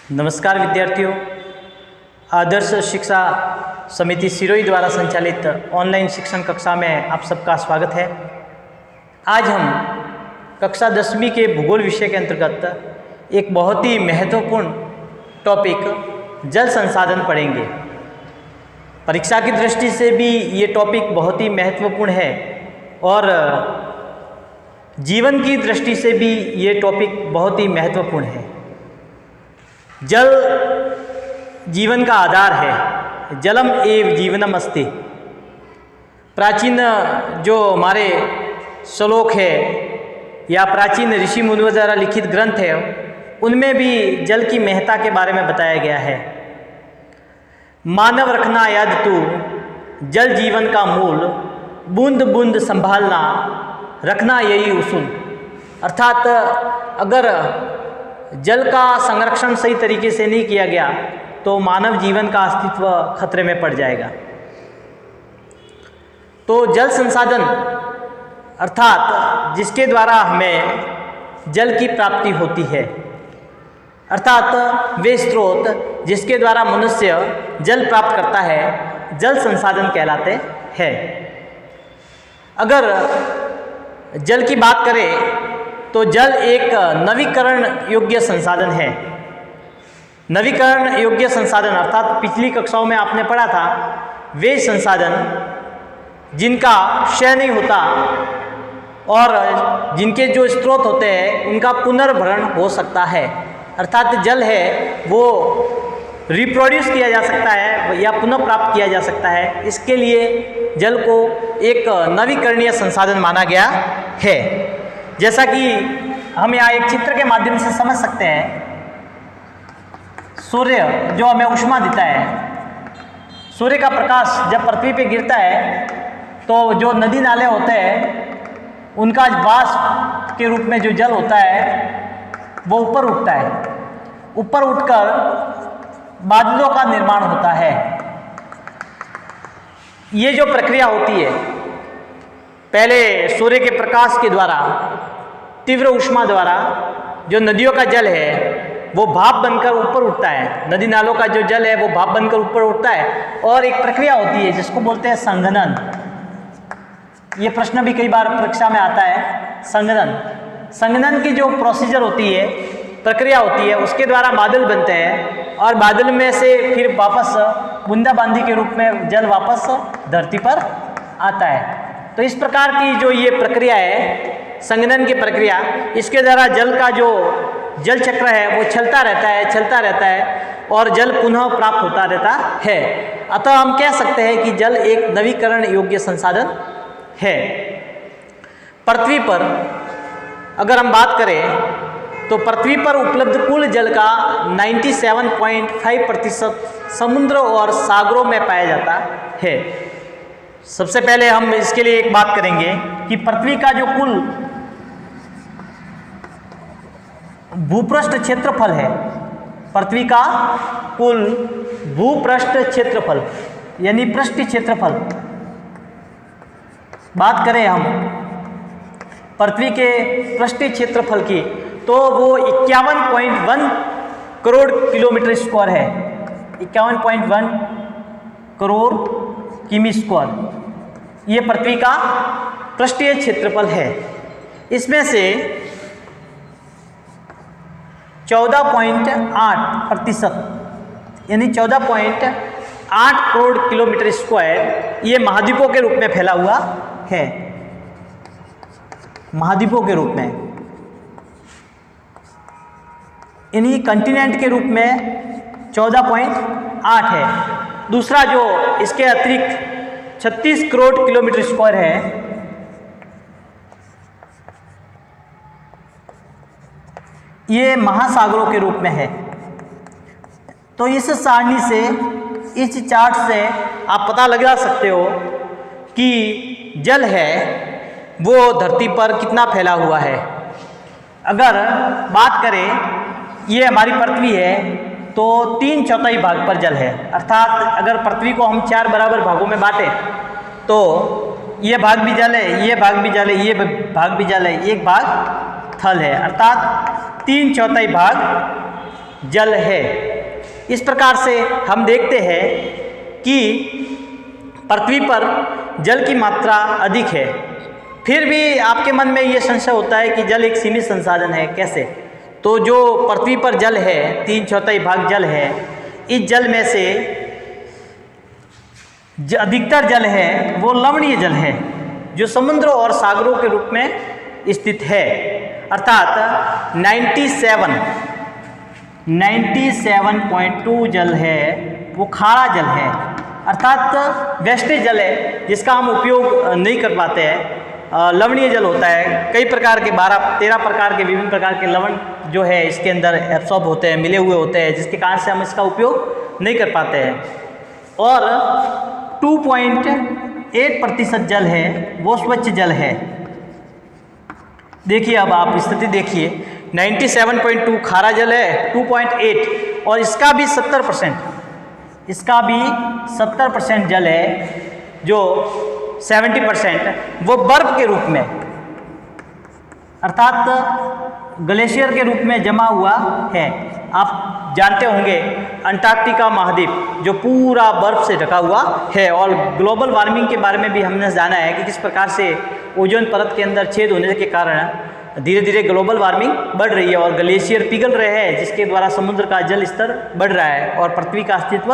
नमस्कार विद्यार्थियों, आदर्श शिक्षा समिति सिरोही द्वारा संचालित ऑनलाइन शिक्षण कक्षा में आप सबका स्वागत है। आज हम कक्षा 10वीं के भूगोल विषय के अंतर्गत एक बहुत ही महत्वपूर्ण टॉपिक जल संसाधन पढ़ेंगे। परीक्षा की दृष्टि से भी ये टॉपिक बहुत ही महत्वपूर्ण है और जीवन की दृष्टि से भी ये टॉपिक बहुत ही महत्वपूर्ण है। जल जीवन का आधार है। जलम एव जीवनम अस्ति। प्राचीन जो हमारे श्लोक है या प्राचीन ऋषि मुनियों द्वारा लिखित ग्रंथ है, उनमें भी जल की महत्ता के बारे में बताया गया है। मानव रखना याद तू, जल जीवन का मूल, बूंद बूंद संभालना, रखना यही उसूल। अर्थात अगर जल का संरक्षण सही तरीके से नहीं किया गया तो मानव जीवन का अस्तित्व खतरे में पड़ जाएगा। तो जल संसाधन अर्थात जिसके द्वारा हमें जल की प्राप्ति होती है, अर्थात वे स्रोत जिसके द्वारा मनुष्य जल प्राप्त करता है, जल संसाधन कहलाते हैं। अगर जल की बात करें तो जल एक नवीकरण योग्य संसाधन है। नवीकरण योग्य संसाधन अर्थात पिछली कक्षाओं में आपने पढ़ा था, वे संसाधन जिनका क्षय नहीं होता और जिनके जो स्रोत होते हैं उनका पुनर्भरण हो सकता है। अर्थात जल है वो रिप्रोड्यूस किया जा सकता है या पुनः प्राप्त किया जा सकता है। इसके लिए जल को एक नवीकरणीय संसाधन माना गया है। जैसा कि हम यहाँ एक चित्र के माध्यम से समझ सकते हैं, सूर्य जो हमें ऊष्मा देता है, सूर्य का प्रकाश जब पृथ्वी पे गिरता है तो जो नदी नाले होते हैं उनका वाष्प के रूप में जो जल होता है वो ऊपर उठता है। ऊपर उठकर बादलों का निर्माण होता है। ये जो प्रक्रिया होती है, पहले सूर्य के प्रकाश के द्वारा, तीव्र ऊष्मा द्वारा जो नदियों का जल है वो भाप बनकर ऊपर उठता है। नदी नालों का जो जल है वो भाप बनकर ऊपर उठता है और एक प्रक्रिया होती है जिसको बोलते हैं संघनन। ये प्रश्न भी कई बार परीक्षा में आता है। संघनन की जो प्रोसीजर होती है, प्रक्रिया होती है, उसके द्वारा बादल बनते हैं और बादल में से फिर वापस बूंदाबांदी के रूप में जल वापस धरती पर आता है। तो इस प्रकार की जो ये प्रक्रिया है, संघनन की प्रक्रिया, इसके द्वारा जल का जो जल चक्र है वो चलता रहता है और जल पुनः प्राप्त होता रहता है। अतः हम कह सकते हैं कि जल एक नवीकरण योग्य संसाधन है। पृथ्वी पर अगर हम बात करें तो पृथ्वी पर उपलब्ध कुल जल का 97.5% समुद्र और सागरों में पाया जाता है। सबसे पहले हम इसके लिए एक बात करेंगे कि पृथ्वी का जो कुल भूपृष्ठ क्षेत्रफल है, पृथ्वी का कुल भूपृष्ठ क्षेत्रफल यानी पृष्ठ क्षेत्रफल, बात करें हम पृथ्वी के पृष्ठीय क्षेत्रफल की तो वो 51.1 करोड़ किलोमीटर स्क्वायर है। 51.1 करोड़ किमी स्क्वायर ये पृथ्वी का पृष्ठीय क्षेत्रफल है। इसमें से 14.8% यानी 14.8 करोड़ किलोमीटर स्क्वायर ये महाद्वीपों के रूप में फैला हुआ है। महाद्वीपों के रूप में, यानी कंटिनेंट के रूप में 14.8 है। दूसरा जो इसके अतिरिक्त 36 करोड़ किलोमीटर स्क्वायर है, ये महासागरों के रूप में है। तो इस सारणी से, इस चार्ट से आप पता लगा सकते हो कि जल है वो धरती पर कितना फैला हुआ है। अगर बात करें ये हमारी पृथ्वी है तो 3/4 भाग पर जल है। अर्थात अगर पृथ्वी को हम 4 बराबर भागों में बांटें तो ये भाग भी जल है, ये भाग भी जल है, ये भाग भी जल है, एक भाग थल है। अर्थात 3/4 भाग जल है। इस प्रकार से हम देखते हैं कि पृथ्वी पर जल की मात्रा अधिक है, फिर भी आपके मन में ये संशय होता है कि जल एक सीमित संसाधन है, कैसे? तो जो पृथ्वी पर जल है, 3/4 भाग जल है, इस जल में से अधिकतर जल है वो लवणीय जल है, जो समुद्रों और सागरों के रूप में स्थित है। अर्थात 97.2 जल है वो खारा जल है, अर्थात वेस्टेज जल है जिसका हम उपयोग नहीं कर पाते हैं। लवणीय जल होता है, कई प्रकार के 12-13 प्रकार के विभिन्न प्रकार के लवण जो है इसके अंदर एब्सॉर्ब होते हैं, मिले हुए होते हैं, जिसके कारण से हम इसका उपयोग नहीं कर पाते हैं। और 2.8% जल है वो स्वच्छ जल है। देखिए, अब आप स्थिति देखिए, 97.2 खारा जल है, 2.8 और इसका भी 70% जल है, जो 70% वो बर्फ के रूप में, अर्थात ग्लेशियर के रूप में जमा हुआ है। आप जानते होंगे अंटार्कटिका महाद्वीप जो पूरा बर्फ से ढका हुआ है, और ग्लोबल वार्मिंग के बारे में भी हमने जाना है कि किस प्रकार से ओजोन परत के अंदर छेद होने के कारण धीरे धीरे ग्लोबल वार्मिंग बढ़ रही है और ग्लेशियर पिघल रहे हैं, जिसके द्वारा समुद्र का जल स्तर बढ़ रहा है और पृथ्वी का अस्तित्व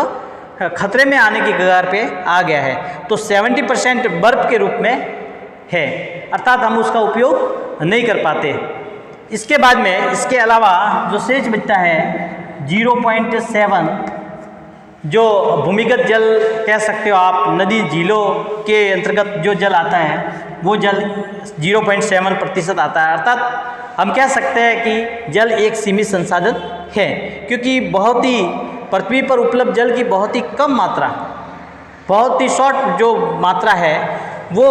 खतरे में आने की कगार पे आ गया है। तो 70% बर्फ के रूप में है, अर्थात हम उसका उपयोग नहीं कर पाते। इसके बाद में इसके अलावा जो शेष बचता है 0.7, जो भूमिगत जल कह सकते हो आप, नदी झीलों के अंतर्गत जो जल आता है वो जल 0.7% आता है। अर्थात हम कह सकते हैं कि जल एक सीमित संसाधन है, क्योंकि बहुत ही पृथ्वी पर उपलब्ध जल की बहुत ही कम मात्रा, बहुत ही शॉर्ट जो मात्रा है वो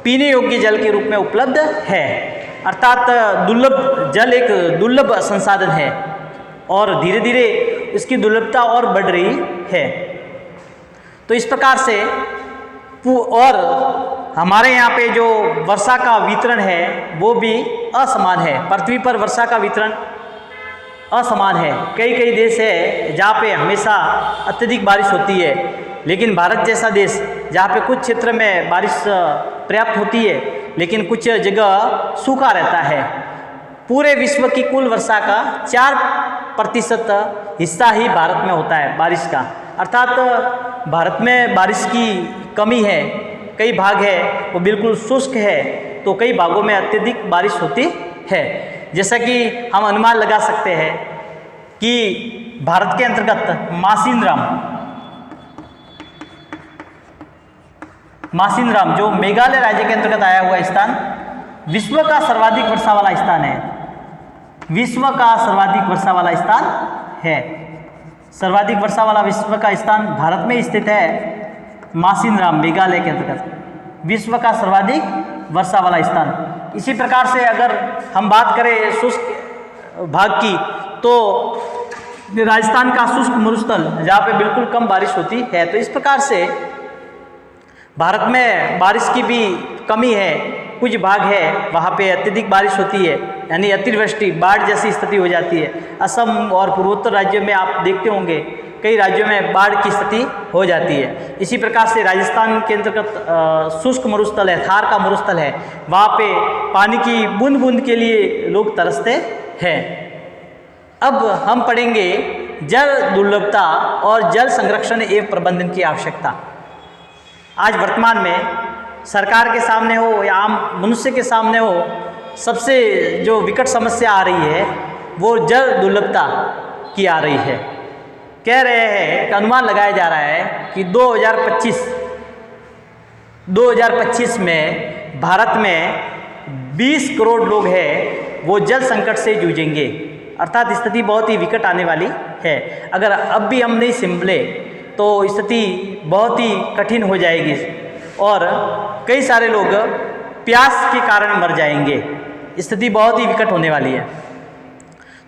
पीने योग्य जल के रूप में उपलब्ध है। अर्थात दुर्लभ जल एक दुर्लभ संसाधन है और धीरे धीरे इसकी दुर्लभता और बढ़ रही है। तो इस प्रकार से और हमारे यहाँ पे जो वर्षा का वितरण है वो भी असमान है। पृथ्वी पर वर्षा का वितरण असमान है। कई कई देश है जहाँ पे हमेशा अत्यधिक बारिश होती है, लेकिन भारत जैसा देश जहाँ पे कुछ क्षेत्र में बारिश पर्याप्त होती है लेकिन कुछ जगह सूखा रहता है। पूरे विश्व की कुल वर्षा का 4% हिस्सा ही भारत में होता है बारिश का। अर्थात भारत में बारिश की कमी है, कई भाग है वो बिल्कुल शुष्क है, तो कई भागों में अत्यधिक बारिश होती है। जैसा कि हम अनुमान लगा सकते हैं कि भारत के अंतर्गत मासिनराम जो मेघालय राज्य के अंतर्गत आया हुआ स्थान विश्व का सर्वाधिक वर्षा वाला स्थान है। विश्व का सर्वाधिक वर्षा वाला स्थान है। सर्वाधिक वर्षा वाला विश्व का स्थान भारत में स्थित है। मासिनराम मेघालय के अंतर्गत विश्व का सर्वाधिक वर्षा वाला स्थान। इसी प्रकार से अगर हम बात करें शुष्क भाग की, तो राजस्थान का शुष्क मरुस्थल जहाँ पे बिल्कुल कम बारिश होती है। तो इस प्रकार से भारत में बारिश की भी कमी है। कुछ भाग है वहाँ पे अत्यधिक बारिश होती है, यानी अतिवृष्टि, बाढ़ जैसी स्थिति हो जाती है। असम और पूर्वोत्तर राज्यों में आप देखते होंगे कई राज्यों में बाढ़ की स्थिति हो जाती है। इसी प्रकार से राजस्थान के अंतर्गत शुष्क मरुस्थल है, थार का मरुस्थल है, वहाँ पे पानी की बूंद बूंद के लिए लोग तरसते हैं। अब हम पढ़ेंगे जल दुर्लभता और जल संरक्षण एवं प्रबंधन की आवश्यकता। आज वर्तमान में सरकार के सामने हो या आम मनुष्य के सामने हो, सबसे जो विकट समस्या आ रही है वो जल दुर्लभता की आ रही है। कह रहे हैं कि अनुमान लगाया जा रहा है कि 2025 में भारत में 20 करोड़ लोग हैं वो जल संकट से जूझेंगे। अर्थात स्थिति बहुत ही विकट आने वाली है। अगर अब भी हम नहीं संभले तो स्थिति बहुत ही कठिन हो जाएगी और कई सारे लोग प्यास के कारण मर जाएंगे। स्थिति बहुत ही विकट होने वाली है।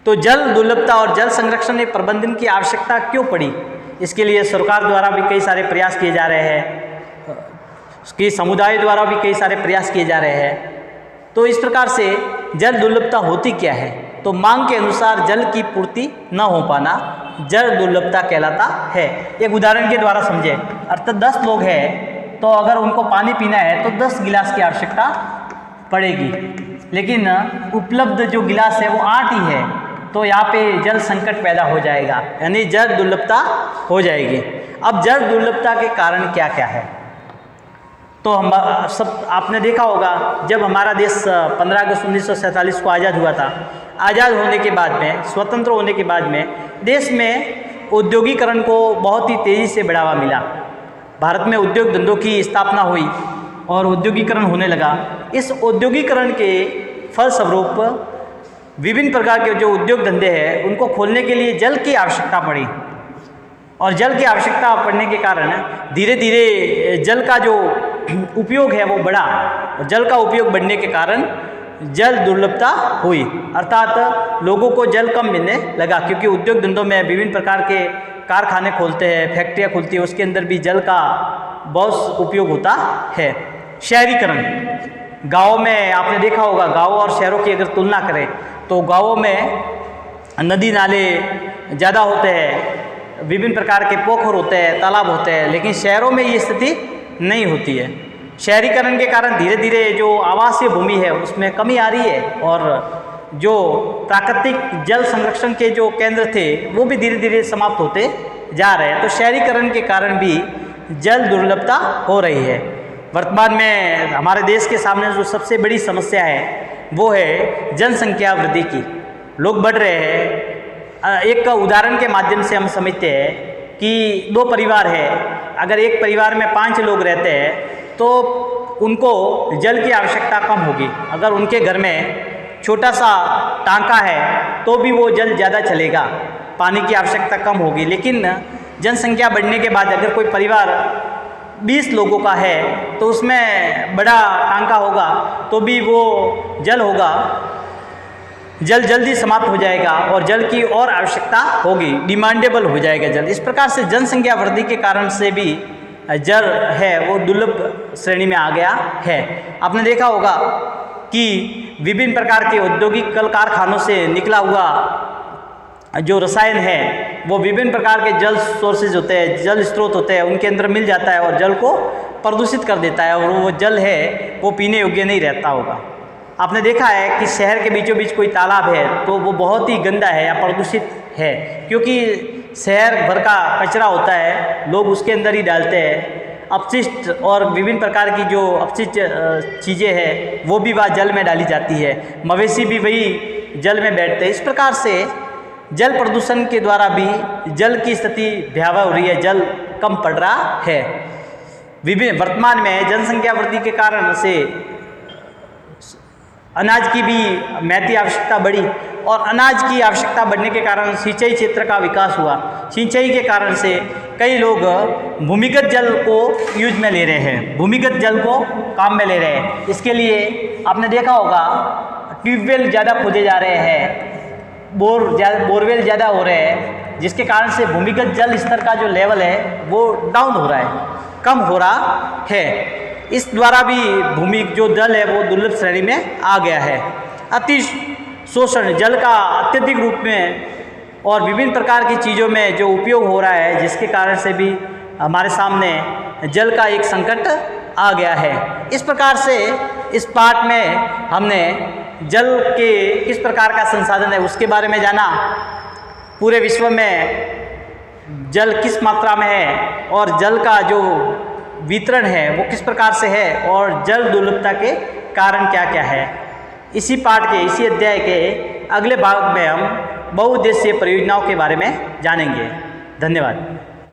तो जल दुर्लभता और जल संरक्षण प्रबंधन की आवश्यकता क्यों पड़ी? इसके लिए सरकार द्वारा भी कई सारे प्रयास किए जा रहे हैं, उसके समुदाय द्वारा भी कई सारे प्रयास किए जा रहे हैं। तो इस प्रकार से जल दुर्लभता होती क्या है? तो मांग के अनुसार जल की पूर्ति न हो पाना जल दुर्लभता कहलाता है। एक उदाहरण के द्वारा समझे, अर्थात 10 लोग हैं तो अगर उनको पानी पीना है तो 10 गिलास की आवश्यकता पड़ेगी, लेकिन उपलब्ध जो गिलास है वो 8 ही है, तो यहाँ पे जल संकट पैदा हो जाएगा, यानी जल दुर्लभता हो जाएगी। अब जल दुर्लभता के कारण क्या क्या है, तो हम सब आपने देखा होगा जब हमारा देश 15 अगस्त 1947 को आज़ाद हुआ था, आज़ाद होने के बाद में, स्वतंत्र होने के बाद में देश में औद्योगिकरण को बहुत ही तेज़ी से बढ़ावा मिला। भारत में उद्योग धंधों की स्थापना हुई और औद्योगिकरण होने लगा। इस औद्योगिकरण के फलस्वरूप विभिन्न प्रकार के जो उद्योग धंधे हैं उनको खोलने के लिए जल की आवश्यकता पड़ी, और जल की आवश्यकता पड़ने के कारण धीरे धीरे जल का जो उपयोग है वो बढ़ा, और जल का उपयोग बढ़ने के कारण जल दुर्लभता हुई, अर्थात लोगों को जल कम मिलने लगा, क्योंकि उद्योग धंधों में विभिन्न प्रकार के कारखाने खोलते हैं, फैक्ट्रियाँ खुलती है, उसके अंदर भी जल का बहुत उपयोग होता है। शहरीकरण, गाँव में आपने देखा होगा, गाँव और शहरों की अगर तुलना करें तो गाँवों में नदी नाले ज़्यादा होते हैं, विभिन्न प्रकार के पोखर होते हैं, तालाब होते हैं, लेकिन शहरों में ये स्थिति नहीं होती है। शहरीकरण के कारण धीरे धीरे जो आवासीय भूमि है उसमें कमी आ रही है, और जो प्राकृतिक जल संरक्षण के जो केंद्र थे वो भी धीरे धीरे समाप्त होते जा रहे हैं। तो शहरीकरण के कारण भी जल दुर्लभता हो रही है। वर्तमान में हमारे देश के सामने जो सबसे बड़ी समस्या है वो है जनसंख्या वृद्धि की। लोग बढ़ रहे हैं। एक उदाहरण के माध्यम से हम समझते हैं कि 2 परिवार है, अगर एक परिवार में 5 लोग रहते हैं तो उनको जल की आवश्यकता कम होगी। अगर उनके घर में छोटा सा टांका है तो भी वो जल ज़्यादा चलेगा, पानी की आवश्यकता कम होगी। लेकिन जनसंख्या बढ़ने के बाद अगर कोई परिवार 20 लोगों का है तो उसमें बड़ा टांका होगा तो भी वो जल होगा, जल जल्दी समाप्त हो जाएगा और जल की और आवश्यकता होगी, डिमांडेबल हो जाएगा जल। इस प्रकार से जनसंख्या वृद्धि के कारण से भी जल है वो दुर्लभ श्रेणी में आ गया है। आपने देखा होगा कि विभिन्न प्रकार के औद्योगिक कल कारखानों से निकला हुआ जो रसायन है वो विभिन्न प्रकार के जल सोर्सेज होते हैं, जल स्रोत होते हैं, उनके अंदर मिल जाता है और जल को प्रदूषित कर देता है, और वो जल है वो पीने योग्य नहीं रहता होगा। आपने देखा है कि शहर के बीचों बीच कोई तालाब है तो वो बहुत ही गंदा है या प्रदूषित है, क्योंकि शहर भर का कचरा होता है, लोग उसके अंदर ही डालते हैं। अपशिष्ट और विभिन्न प्रकार की जो अपशिष्ट चीज़ें हैं वो भी वह जल में डाली जाती है, मवेशी भी वही जल में बैठते हैं। इस प्रकार से जल प्रदूषण के द्वारा भी जल की स्थिति भयावह हो रही है, जल कम पड़ रहा है। विभिन्न वर्तमान में जनसंख्या वृद्धि के कारण से अनाज की भी महती आवश्यकता बढ़ी, और अनाज की आवश्यकता बढ़ने के कारण सिंचाई क्षेत्र का विकास हुआ। सिंचाई के कारण से कई लोग भूमिगत जल को यूज में ले रहे हैं, भूमिगत जल को काम में ले रहे हैं। इसके लिए आपने देखा होगा ट्यूबवेल ज़्यादा खोदे जा रहे हैं, बोरवेल ज़्यादा हो रहे हैं, जिसके कारण से भूमिगत जल स्तर का जो लेवल है वो डाउन हो रहा है, कम हो रहा है। इस द्वारा भी भूमि जो जल है वो दुर्लभ श्रेणी में आ गया है। अति शोषण, जल का अत्यधिक रूप में और विभिन्न प्रकार की चीज़ों में जो उपयोग हो रहा है, जिसके कारण से भी हमारे सामने जल का एक संकट आ गया है। इस प्रकार से इस पाठ में हमने जल के किस प्रकार का संसाधन है उसके बारे में जाना, पूरे विश्व में जल किस मात्रा में है और जल का जो वितरण है वो किस प्रकार से है, और जल दुर्लभता के कारण क्या क्या है। इसी पाठ के, इसी अध्याय के अगले भाग में हम बहुउद्देशीय परियोजनाओं के बारे में जानेंगे। धन्यवाद।